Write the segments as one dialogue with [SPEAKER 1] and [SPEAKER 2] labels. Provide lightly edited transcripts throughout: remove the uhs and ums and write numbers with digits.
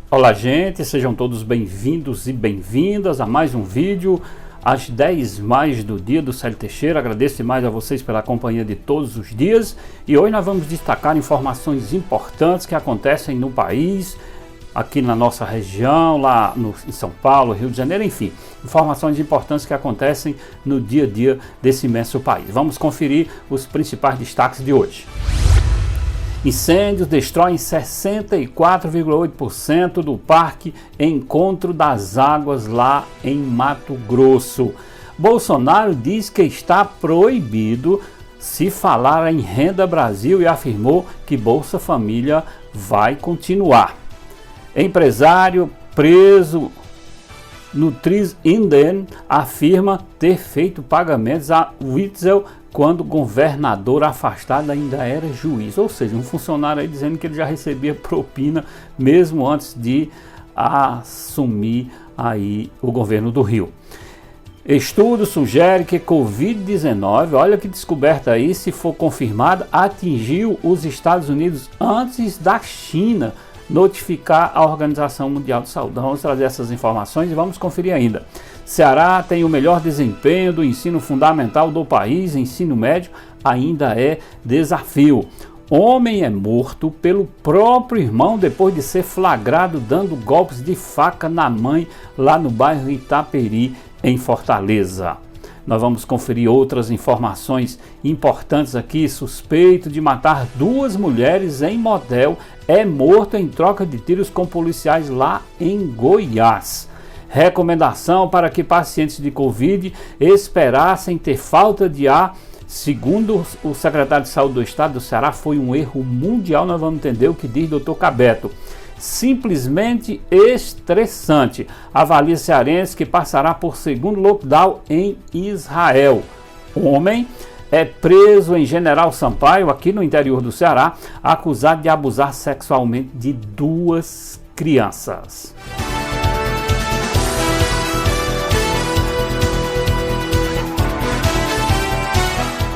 [SPEAKER 1] Olá gente, sejam todos bem-vindos e bem-vindas a mais um vídeo às 10 mais do dia do Célio Teixeira. Agradeço demais a vocês pela companhia de todos os dias e hoje nós vamos destacar informações importantes que acontecem no país, aqui na nossa região, lá em São Paulo, Rio de Janeiro, enfim, informações importantes que acontecem no dia a dia desse imenso país. Vamos conferir os principais destaques de hoje. Incêndios destroem 64,8% do Parque Encontro das Águas lá em Mato Grosso. Bolsonaro diz que está proibido se falar em Renda Brasil e afirmou que Bolsa Família vai continuar. Empresário preso no Nutriz Inden afirma ter feito pagamentos a Witzel quando o governador afastado ainda era juiz. Ou seja, um funcionário aí dizendo que ele já recebia propina mesmo antes de assumir aí o governo do Rio. Estudo sugere que Covid-19, olha que descoberta aí, se for confirmada, atingiu os Estados Unidos antes da China notificar a Organização Mundial de Saúde. Vamos trazer essas informações e vamos conferir ainda. Ceará tem o melhor desempenho do ensino fundamental do país, ensino médio ainda é desafio. Homem é morto pelo próprio irmão depois de ser flagrado dando golpes de faca na mãe lá no bairro Itaperi, em Fortaleza. Nós vamos conferir outras informações importantes aqui. Suspeito de matar 2 mulheres em motel é morto em troca de tiros com policiais lá em Goiás. Recomendação para que pacientes de Covid esperassem ter falta de ar. Segundo o secretário de Saúde do Estado do Ceará, foi um erro mundial. Nós vamos entender o que diz o Dr. Cabeto. Simplesmente estressante. Avalia cearense que passará por segundo lockdown em Israel. Homem é preso em General Sampaio, aqui no interior do Ceará, acusado de abusar sexualmente de 2 crianças.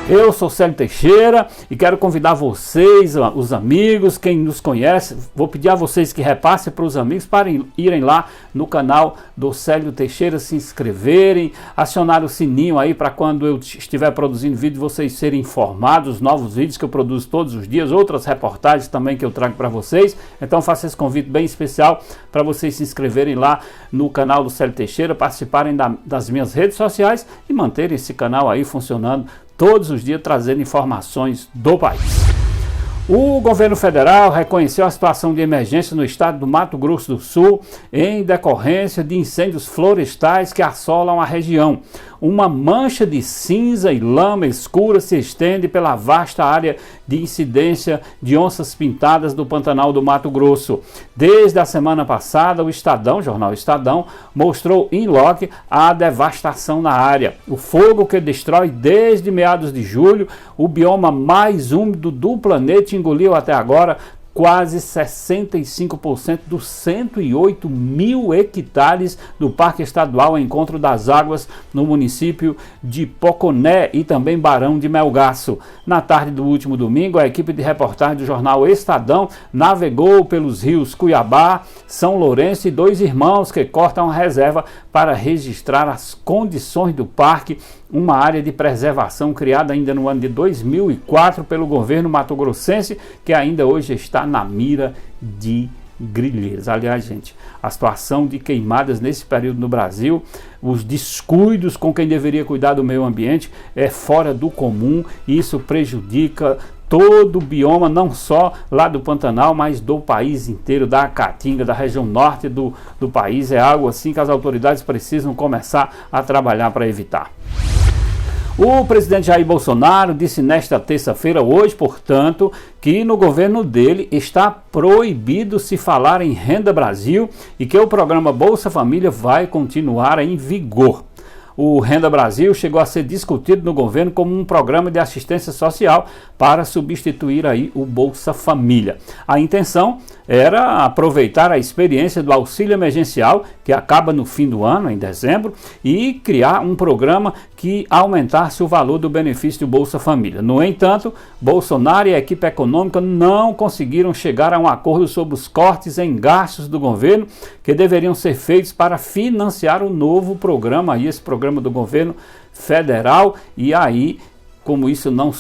[SPEAKER 1] Eu sou Célio Teixeira e quero convidar vocês, os amigos, quem nos conhece, vou pedir a vocês que repassem para os amigos para irem lá no canal do Célio Teixeira, se inscreverem, acionar o sininho aí para quando eu estiver produzindo vídeo vocês serem informados, novos vídeos que eu produzo todos os dias, outras reportagens também que eu trago para vocês. Então faço esse convite bem especial para vocês se inscreverem lá no canal do Célio Teixeira, participarem das minhas redes sociais e manterem esse canal aí funcionando todos os dias, trazendo informações do país. O governo federal reconheceu a situação de emergência no estado do Mato Grosso do Sul em decorrência de incêndios florestais que assolam a região. Uma mancha de cinza e lama escura se estende pela vasta área de incidência de onças pintadas do Pantanal do Mato Grosso. Desde a semana passada, o jornal Estadão, mostrou em loco a devastação na área. O fogo que destrói desde meados de julho o bioma mais úmido do planeta engoliu até agora quase 65% dos 108 mil hectares do Parque Estadual Encontro das Águas no município de Poconé e também Barão de Melgaço. Na tarde do último domingo, a equipe de reportagem do jornal Estadão navegou pelos rios Cuiabá, São Lourenço e Dois Irmãos, que cortam a reserva para registrar as condições do parque, uma área de preservação criada ainda no ano de 2004 pelo governo mato-grossense, que ainda hoje está na mira de grileiros. Aliás, gente, a situação de queimadas nesse período no Brasil, os descuidos com quem deveria cuidar do meio ambiente é fora do comum e isso prejudica todo o bioma, não só lá do Pantanal, mas do país inteiro, da Caatinga, da região norte do país. É algo assim que as autoridades precisam começar a trabalhar para evitar. O presidente Jair Bolsonaro disse nesta terça-feira, hoje, portanto, que no governo dele está proibido se falar em Renda Brasil e que o programa Bolsa Família vai continuar em vigor. o Renda Brasil chegou a ser discutido no governo como um programa de assistência social para substituir aí o Bolsa Família. A intenção era aproveitar a experiência do auxílio emergencial, que acaba no fim do ano, em dezembro, e criar um programa que aumentasse o valor do benefício do Bolsa Família. No entanto, Bolsonaro e a equipe econômica não conseguiram chegar a um acordo sobre os cortes em gastos do governo que deveriam ser feitos para financiar o novo programa, aí, esse programa do governo federal, e aí, como isso não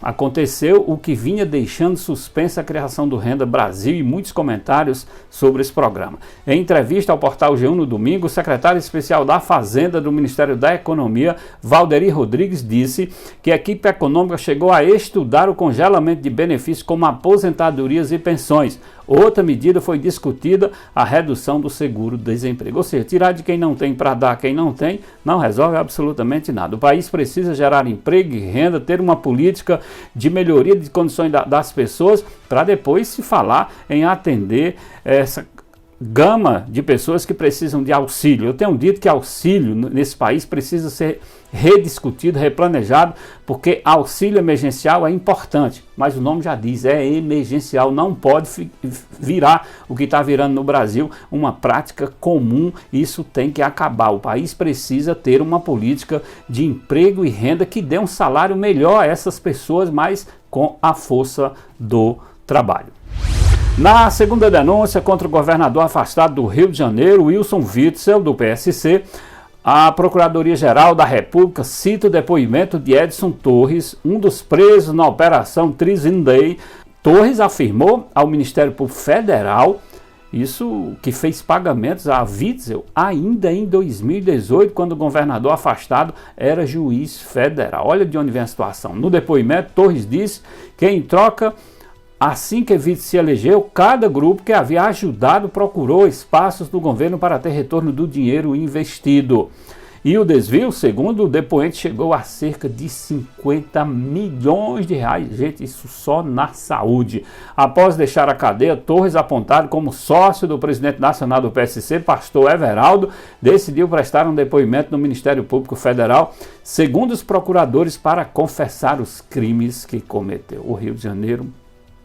[SPEAKER 1] aconteceu, o que vinha deixando suspensa a criação do Renda Brasil e muitos comentários sobre esse programa. Em entrevista ao portal G1 no domingo, o secretário especial da Fazenda do Ministério da Economia, Valderi Rodrigues, disse que a equipe econômica chegou a estudar o congelamento de benefícios como aposentadorias e pensões. Outra medida foi discutida, a redução do seguro-desemprego. Ou seja, tirar de quem não tem para dar a quem não tem, não resolve absolutamente nada. O país precisa gerar emprego e renda, ter uma política de melhoria de condições das pessoas, para depois se falar em atender essa gama de pessoas que precisam de auxílio. Eu tenho dito que auxílio nesse país precisa ser rediscutido, replanejado, porque auxílio emergencial é importante, mas o nome já diz, é emergencial, não pode virar o que está virando no Brasil, uma prática comum. Isso tem que acabar. O país precisa ter uma política de emprego e renda que dê um salário melhor a essas pessoas, mas com a força do trabalho. Na segunda denúncia contra o governador afastado do Rio de Janeiro, Wilson Witzel, do PSC, a Procuradoria-Geral da República cita o depoimento de Edson Torres, um dos presos na Operação Trindade. Torres afirmou ao Ministério Público Federal, isso que fez pagamentos a Witzel ainda em 2018, quando o governador afastado era juiz federal. Olha de onde vem a situação. No depoimento, Torres disse que em troca, assim que Witzel se elegeu, cada grupo que havia ajudado procurou espaços do governo para ter retorno do dinheiro investido. E o desvio, segundo o depoente, chegou a cerca de 50 milhões de reais. Gente, isso só na saúde. Após deixar a cadeia, Torres, apontado como sócio do presidente nacional do PSC, pastor Everaldo, decidiu prestar um depoimento no Ministério Público Federal, segundo os procuradores, para confessar os crimes que cometeu. O Rio de Janeiro,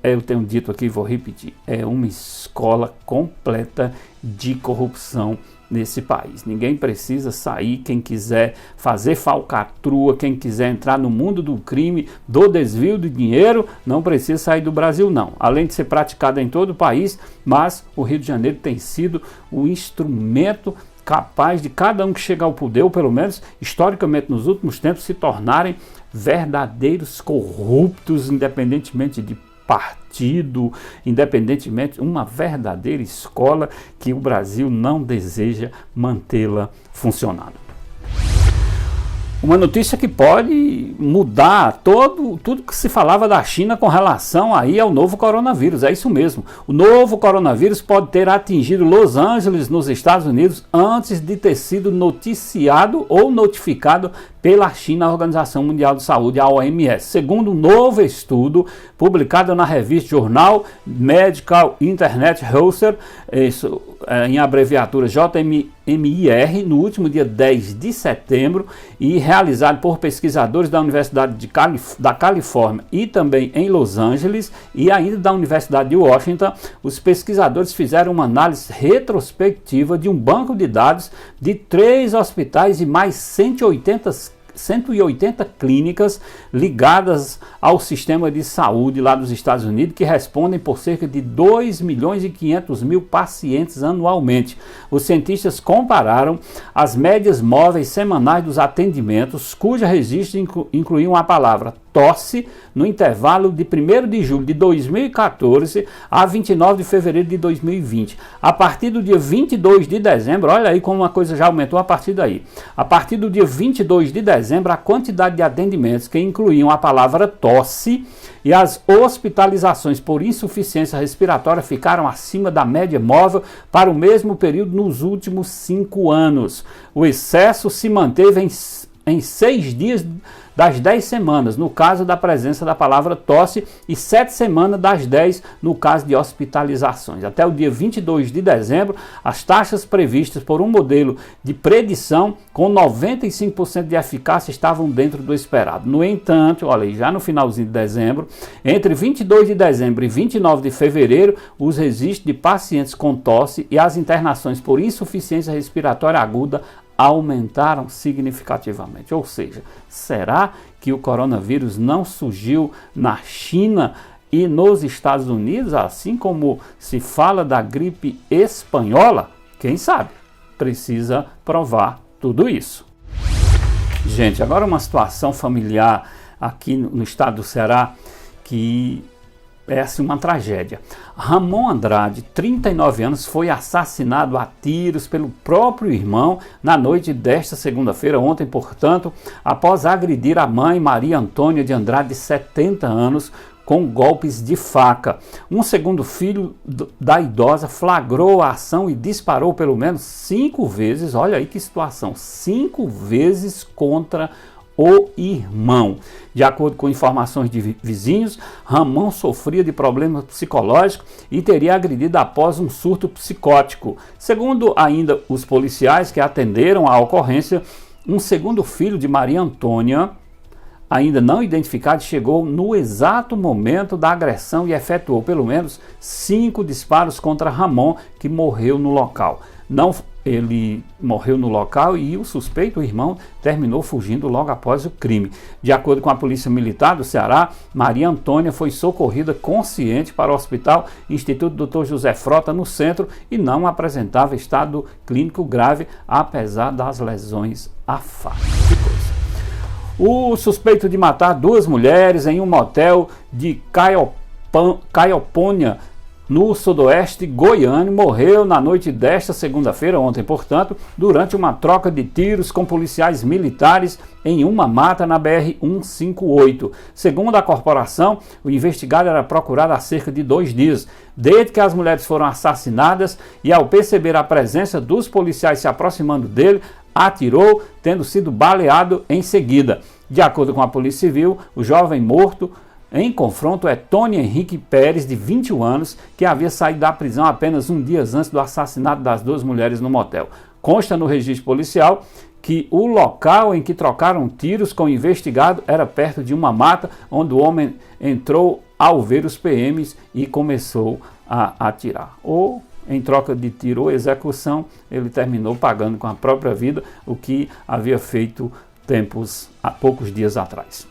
[SPEAKER 1] eu tenho dito aqui e vou repetir, é uma escola completa de corrupção nesse país. Ninguém precisa sair, quem quiser fazer falcatrua, quem quiser entrar no mundo do crime, do desvio de dinheiro, não precisa sair do Brasil não. Além de ser praticada em todo o país, mas o Rio de Janeiro tem sido o instrumento capaz de cada um que chegar ao poder, ou pelo menos historicamente nos últimos tempos, se tornarem verdadeiros corruptos, independentemente de partido, independentemente, uma verdadeira escola que o Brasil não deseja mantê-la funcionando. Uma notícia que pode mudar tudo que se falava da China com relação aí ao novo coronavírus. É isso mesmo. O novo coronavírus pode ter atingido Los Angeles, nos Estados Unidos, antes de ter sido noticiado ou notificado pela China, a Organização Mundial de Saúde, a OMS. Segundo um novo estudo publicado na revista Jornal Medical Internet Research, em abreviatura JMIR, no último dia 10 de setembro, e realizado por pesquisadores da Universidade da Califórnia e também em Los Angeles e ainda da Universidade de Washington, os pesquisadores fizeram uma análise retrospectiva de um banco de dados de 3 hospitais e mais 180 clínicas ligadas ao sistema de saúde lá dos Estados Unidos, que respondem por cerca de 2 milhões e 500 mil pacientes anualmente. Os cientistas compararam as médias móveis semanais dos atendimentos, cuja registro incluíam a palavra tosse no intervalo de 1º de julho de 2014 a 29 de fevereiro de 2020. A partir do dia 22 de dezembro, olha aí como uma coisa já aumentou a partir daí. A partir do dia 22 de dezembro, a quantidade de atendimentos que incluíam a palavra tosse e as hospitalizações por insuficiência respiratória ficaram acima da média móvel para o mesmo período nos últimos 5 anos. O excesso se manteve em 6 dias das 10 semanas, no caso da presença da palavra tosse, e 7 semanas das 10 no caso de hospitalizações. Até o dia 22 de dezembro, as taxas previstas por um modelo de predição com 95% de eficácia estavam dentro do esperado. No entanto, olha aí, já no finalzinho de dezembro, entre 22 de dezembro e 29 de fevereiro, os registros de pacientes com tosse e as internações por insuficiência respiratória aguda aumentaram significativamente. Ou seja, será que o coronavírus não surgiu na China e nos Estados Unidos, assim como se fala da gripe espanhola? Quem sabe? Precisa provar tudo isso. Gente, agora uma situação familiar aqui no estado do Ceará que é assim uma tragédia. Ramon Andrade, 39 anos, foi assassinado a tiros pelo próprio irmão na noite desta segunda-feira, ontem, portanto, após agredir a mãe Maria Antônia de Andrade, de 70 anos, com golpes de faca. Um segundo filho da idosa flagrou a ação e disparou pelo menos 5 vezes, olha aí que situação, 5 vezes contra o irmão. De acordo com informações de vizinhos, Ramon sofria de problemas psicológicos e teria agredido após um surto psicótico. Segundo ainda os policiais que atenderam à ocorrência, um segundo filho de Maria Antônia, ainda não identificado, chegou no exato momento da agressão e efetuou pelo menos 5 disparos contra Ramon, que morreu no local. Ele morreu no local e o suspeito, o irmão, terminou fugindo logo após o crime. De acordo com a Polícia Militar do Ceará, Maria Antônia foi socorrida consciente para o Hospital Instituto Dr. José Frota, no centro, e não apresentava estado clínico grave, apesar das lesões à faca. O suspeito de matar 2 mulheres em um motel de Caiopônia, no sudoeste goiano, morreu na noite desta segunda-feira, ontem, portanto, durante uma troca de tiros com policiais militares em uma mata na BR-158. Segundo a corporação, o investigado era procurado há cerca de 2 dias. Desde que as mulheres foram assassinadas e ao perceber a presença dos policiais se aproximando dele, atirou, tendo sido baleado em seguida. De acordo com a Polícia Civil, o jovem morto em confronto é Tony Henrique Pérez, de 21 anos, que havia saído da prisão apenas um dia antes do assassinato das 2 mulheres no motel. Consta no registro policial que o local em que trocaram tiros com o investigado era perto de uma mata, onde o homem entrou ao ver os PMs e começou a atirar. Ou, em troca de tiro ou execução, ele terminou pagando com a própria vida o que havia feito há poucos dias atrás.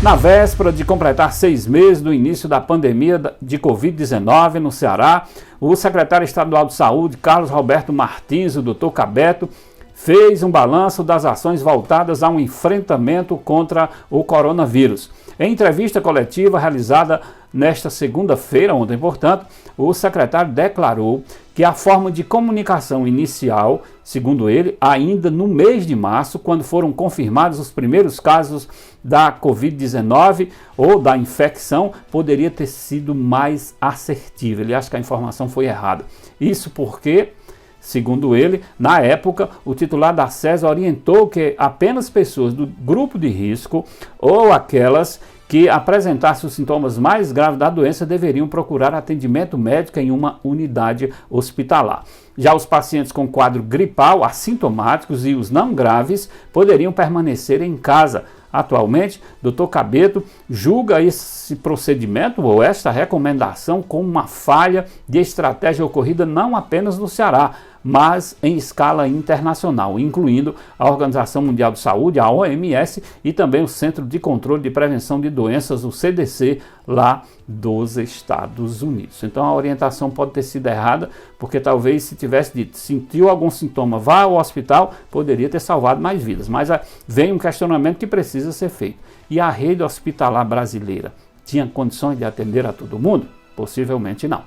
[SPEAKER 1] Na véspera de completar 6 meses do início da pandemia de Covid-19 no Ceará, o secretário estadual de saúde, Carlos Roberto Martins, o Dr. Cabeto, fez um balanço das ações voltadas a um enfrentamento contra o coronavírus. Em entrevista coletiva realizada nesta segunda-feira, ontem, portanto, o secretário declarou que a forma de comunicação inicial, segundo ele, ainda no mês de março, quando foram confirmados os primeiros casos da Covid-19 ou da infecção, poderia ter sido mais assertiva. Ele acha que a informação foi errada. Isso porque, segundo ele, na época, o titular da SES orientou que apenas pessoas do grupo de risco ou aquelas que apresentassem os sintomas mais graves da doença deveriam procurar atendimento médico em uma unidade hospitalar. Já os pacientes com quadro gripal, assintomáticos e os não graves poderiam permanecer em casa. Atualmente, Dr. Cabeto julga esse procedimento ou esta recomendação como uma falha de estratégia ocorrida não apenas no Ceará, mas em escala internacional, incluindo a Organização Mundial de Saúde, a OMS, e também o Centro de Controle de Prevenção de Doenças, o CDC, lá dos Estados Unidos. Então a orientação pode ter sido errada, porque talvez se tivesse dito, sentiu algum sintoma, vá ao hospital, poderia ter salvado mais vidas. Mas vem um questionamento que precisa ser feito. E a rede hospitalar brasileira tinha condições de atender a todo mundo? Possivelmente não.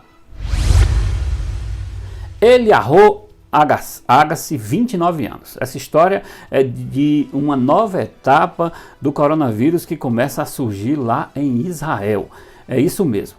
[SPEAKER 1] Eliarro Agassi, 29 anos. Essa história é de uma nova etapa do coronavírus que começa a surgir lá em Israel. É isso mesmo.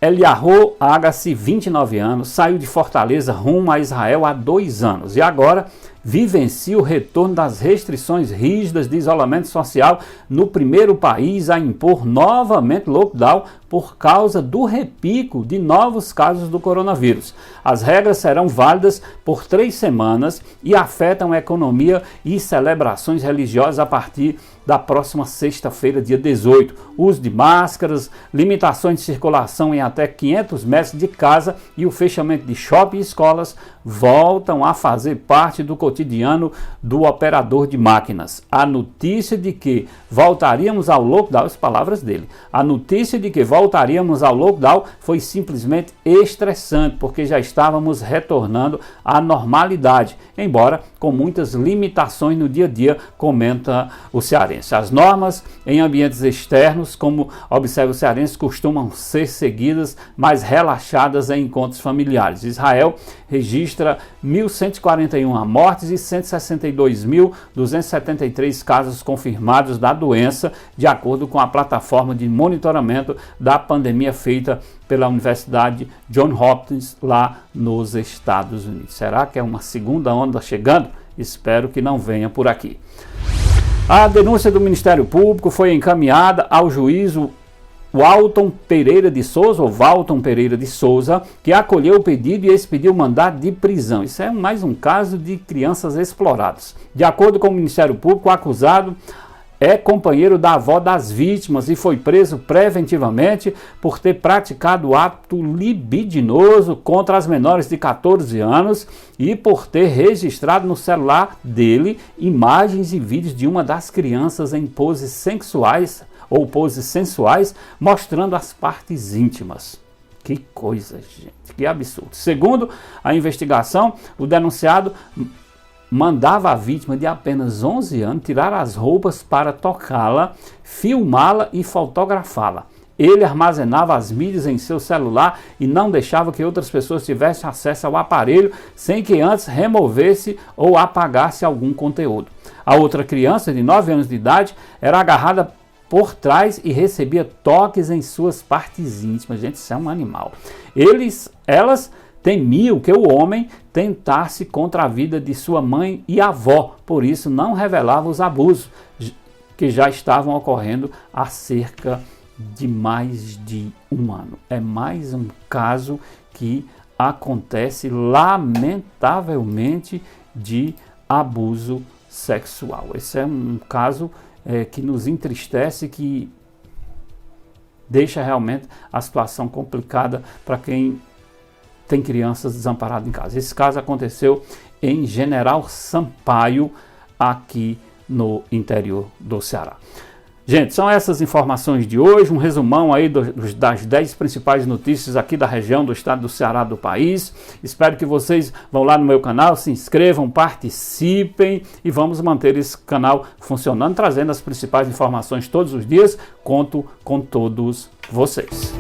[SPEAKER 1] Eliarro Agassi, 29 anos, saiu de Fortaleza rumo a Israel há 2 anos e agora vivencia o retorno das restrições rígidas de isolamento social no primeiro país a impor novamente lockdown por causa do repico de novos casos do coronavírus. As regras serão válidas por 3 semanas e afetam a economia e celebrações religiosas a partir da próxima sexta-feira, dia 18. Uso de máscaras, limitações de circulação em até 500 metros de casa e o fechamento de shopping e escolas voltam a fazer parte do cotidiano do operador de máquinas. A notícia de que voltaríamos ao lockdown, as palavras dele, a notícia de que voltaríamos ao lockdown foi simplesmente estressante, porque já estávamos retornando à normalidade, embora com muitas limitações no dia a dia, comenta o cearense. As normas em ambientes externos, como observa o cearense, costumam ser seguidas, mas relaxadas em encontros familiares. Israel registra 1.141 mortes e 162.273 casos confirmados da doença, de acordo com a plataforma de monitoramento da pandemia feita pela Universidade Johns Hopkins lá nos Estados Unidos. Será que é uma segunda onda chegando? Espero que não venha por aqui. A denúncia do Ministério Público foi encaminhada ao juízo Walton Pereira de Souza, que acolheu o pedido e expediu mandado de prisão. Isso é mais um caso de crianças exploradas. De acordo com o Ministério Público, o acusado é companheiro da avó das vítimas e foi preso preventivamente por ter praticado ato libidinoso contra as menores de 14 anos e por ter registrado no celular dele imagens e vídeos de uma das crianças em poses sensuais, mostrando as partes íntimas. Que coisa, gente, que absurdo. Segundo a investigação, o denunciado mandava a vítima de apenas 11 anos tirar as roupas para tocá-la, filmá-la e fotografá-la. Ele armazenava as mídias em seu celular e não deixava que outras pessoas tivessem acesso ao aparelho sem que antes removesse ou apagasse algum conteúdo. A outra criança, de 9 anos de idade, era agarrada por trás e recebia toques em suas partes íntimas. Gente, isso é um animal. Elas temiam que o homem tentasse contra a vida de sua mãe e avó, por isso não revelava os abusos que já estavam ocorrendo há cerca de mais de um ano. É mais um caso que acontece lamentavelmente de abuso sexual. Esse é um caso que nos entristece, que deixa realmente a situação complicada para quem tem crianças desamparadas em casa. Esse caso aconteceu em General Sampaio, aqui no interior do Ceará. Gente, são essas informações de hoje, um resumão aí das 10 principais notícias aqui da região do estado do Ceará, do país. Espero que vocês vão lá no meu canal, se inscrevam, participem e vamos manter esse canal funcionando, trazendo as principais informações todos os dias. Conto com todos vocês.